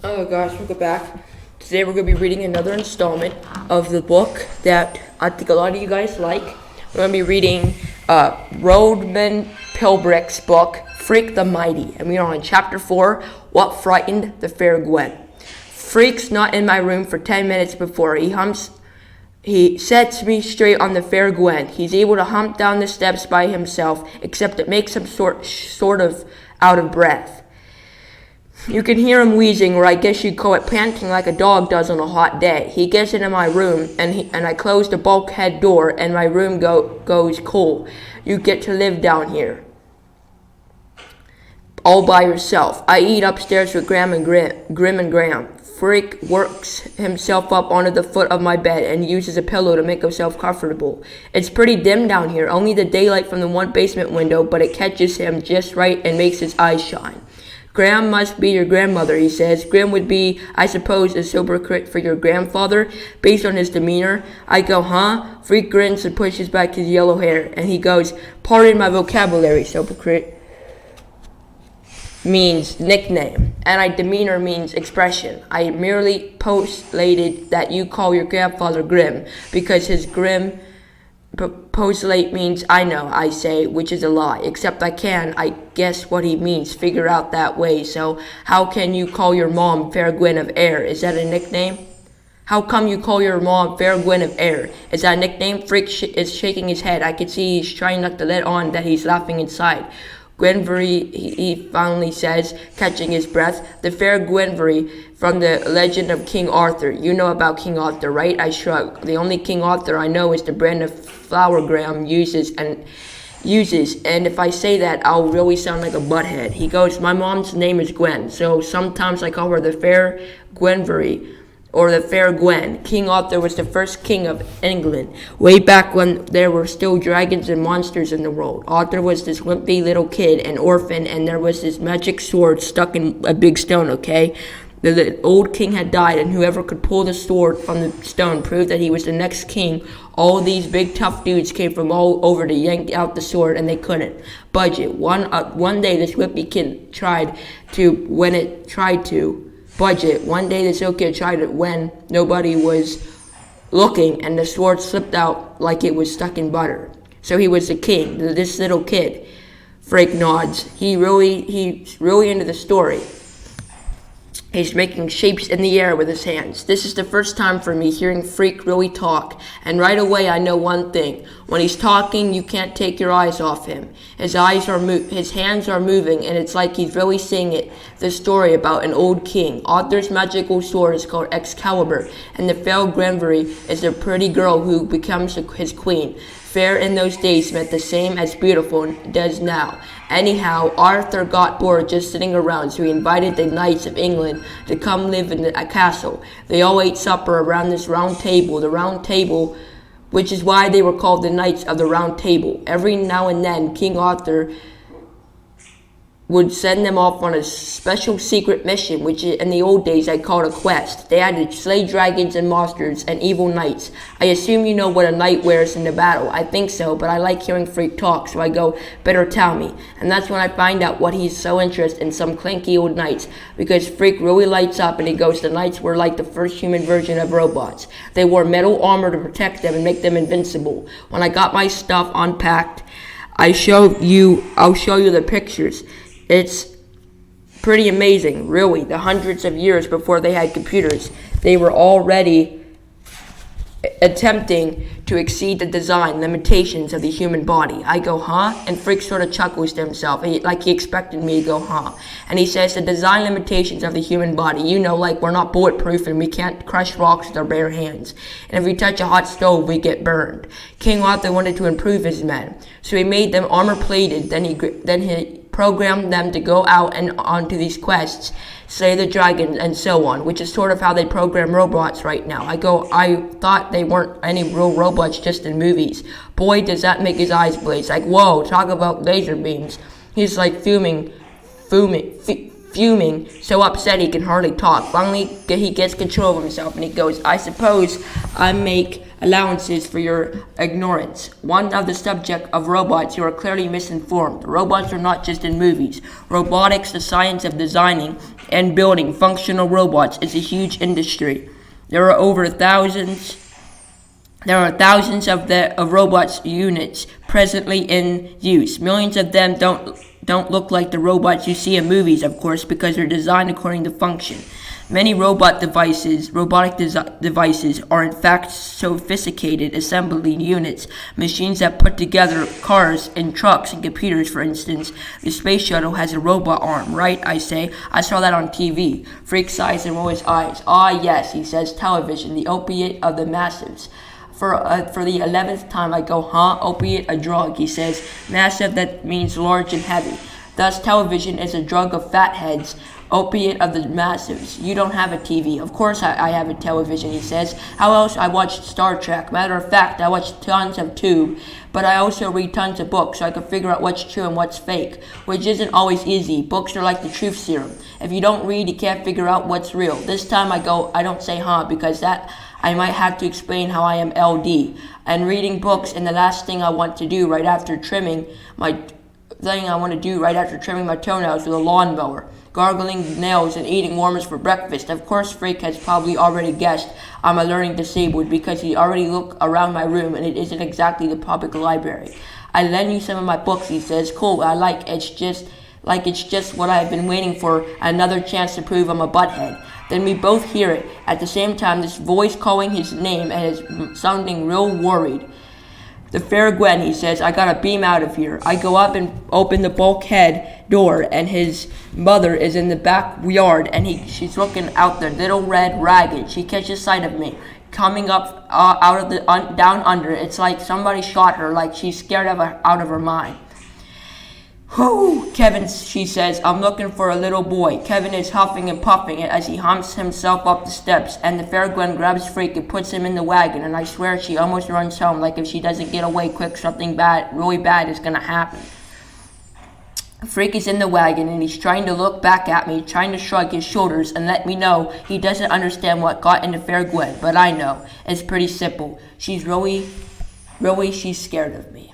Oh gosh, welcome back. Today we're going to be reading another installment of the book that I think a lot of you guys like. We're going to be reading Roman Pilbrick's book, Freak the Mighty. And we are on chapter 4, What Frightened the Fair Gwen. Freak's not in my room for 10 minutes before he sets me straight on the fair Gwen. He's able to hump down the steps by himself, except it makes him sort of out of breath. You can hear him wheezing, or I guess you'd call it panting like a dog does on a hot day. He gets into my room, and I close the bulkhead door, and my room goes cool. You get to live down here, all by yourself. I eat upstairs with Grim and Graham. Freak works himself up onto the foot of my bed and uses a pillow to make himself comfortable. It's pretty dim down here, only the daylight from the one basement window, but it catches him just right and makes his eyes shine. Graham must be your grandmother, he says. Grim would be, I suppose, a sobriquet for your grandfather, based on his demeanor. I go, huh? Freak grins and pushes back his yellow hair, and he goes, pardon my vocabulary, sobriquet means nickname, and I demeanor means expression. I merely postulated that you call your grandfather Grim, because his Grim postulate means I know, I say, which is a lie, except I guess what he means, figure out that way. So how can you call your mom Fair Gwen of Air? Is that a nickname? How come you call your mom Fair Gwen of Air? Is that a nickname? Freak is shaking his head. I can see he's trying not to let on that he's laughing inside. Gwenvery, he finally says, catching his breath. The fair Gwenvery from the legend of King Arthur. You know about King Arthur, right? I shrug. The only King Arthur I know is the brand of flour Graham uses, and if I say that, I'll really sound like a butthead. He goes, my mom's name is Gwen, so sometimes I call her the fair Gwenvery, or the fair Gwen. King Arthur was the first king of England, way back when there were still dragons and monsters in the world. Arthur was this wimpy little kid, an orphan, and there was this magic sword stuck in a big stone, okay? The old king had died, and whoever could pull the sword from the stone proved that he was the next king. All these big tough dudes came from all over to yank out the sword, and they couldn't budge it. One day this wimpy kid tried to budget. One day this little kid tried it when nobody was looking, and the sword slipped out like it was stuck in butter. So he was the king, this little kid. Freak nods. He's really into the story. He's making shapes in the air with his hands. This is the first time for me hearing Freak really talk, and right away I know one thing. When he's talking, you can't take your eyes off him. His hands are moving, and it's like he's really saying the story about an old king. Arthur's magical sword is called Excalibur, and the fair Gwenvery is the pretty girl who becomes his queen. Fair in those days meant the same as beautiful does now. Anyhow, Arthur got bored just sitting around, so he invited the knights of England to come live in a castle. They all ate supper around this round table, which is why they were called the Knights of the Round Table. Every now and then, King Arthur would send them off on a special secret mission, which in the old days I called a quest. They had to slay dragons and monsters and evil knights. I assume you know what a knight wears in the battle. I think so, but I like hearing Freak talk, so I go, better tell me. And that's when I find out what he's so interested in some clanky old knights, because Freak really lights up and he goes, the knights were like the first human version of robots. They wore metal armor to protect them and make them invincible. When I got my stuff unpacked, I'll show you the pictures. It's pretty amazing, really. The hundreds of years before they had computers, they were already attempting to exceed the design limitations of the human body. I go, huh? And Freak sort of chuckles to himself, like he expected me to go, huh? And he says, the design limitations of the human body, like we're not bulletproof and we can't crush rocks with our bare hands. And if we touch a hot stove, we get burned. King Arthur wanted to improve his men, so he made them armor-plated. Then he programmed them to go out and onto these quests, slay the dragon, and so on, which is sort of how they program robots right now. I thought they weren't any real robots, just in movies. Boy, does that make his eyes blaze. Like, whoa, talk about laser beams. He's like fuming, so upset he can hardly talk. Finally, he gets control of himself, and he goes, I suppose I make allowances for your ignorance. One of the subject of robots, you are clearly misinformed. Robots are not just in movies. Robotics, the science of designing and building functional robots is a huge industry. There are thousands of robots units presently in use. Millions of them don't look like the robots you see in movies, of course, because they're designed according to function. Many robotic devices are in fact sophisticated assembly units, machines that put together cars and trucks and computers, for instance. The space shuttle has a robot arm, right? I say. I saw that on TV. Freak sighs and rolls his eyes. Ah, yes, he says, television, the opiate of the masses. For the 11th time, I go, huh? Opiate, a drug, he says. Massive, that means large and heavy. Thus, television is a drug of fatheads, opiate of the masses. You don't have a TV. Of course I have a television, he says. How else? I watched Star Trek. Matter of fact, I watched tons of Tube, but I also read tons of books so I can figure out what's true and what's fake, which isn't always easy. Books are like the truth serum. If you don't read, you can't figure out what's real. This time I don't say huh, because that I might have to explain how I am LD. And reading books, and the last thing I want to do right after trimming my toenails with a lawnmower, gargling nails and eating worms for breakfast. Of course, Freak has probably already guessed I'm a learning disabled because he already looked around my room and it isn't exactly the public library. I lend you some of my books, he says. Cool, it's just what I've been waiting for, another chance to prove I'm a butthead. Then we both hear it. At the same time, this voice calling his name and is sounding real worried. The fair Gwen, he says, I gotta beam out of here. I go up and open the bulkhead door, and his mother is in the backyard, and she's looking out there, little red ragged. She catches sight of me coming up down under. It's like somebody shot her, like she's scared out of her mind. Whoo, Kevin, she says, I'm looking for a little boy. Kevin is huffing and puffing as he humps himself up the steps, and the fair Gwen grabs Freak and puts him in the wagon, and I swear she almost runs home, like if she doesn't get away quick, something really bad is gonna happen. Freak is in the wagon, and he's trying to look back at me, trying to shrug his shoulders and let me know he doesn't understand what got into fair Gwen, but I know. It's pretty simple. She's scared of me.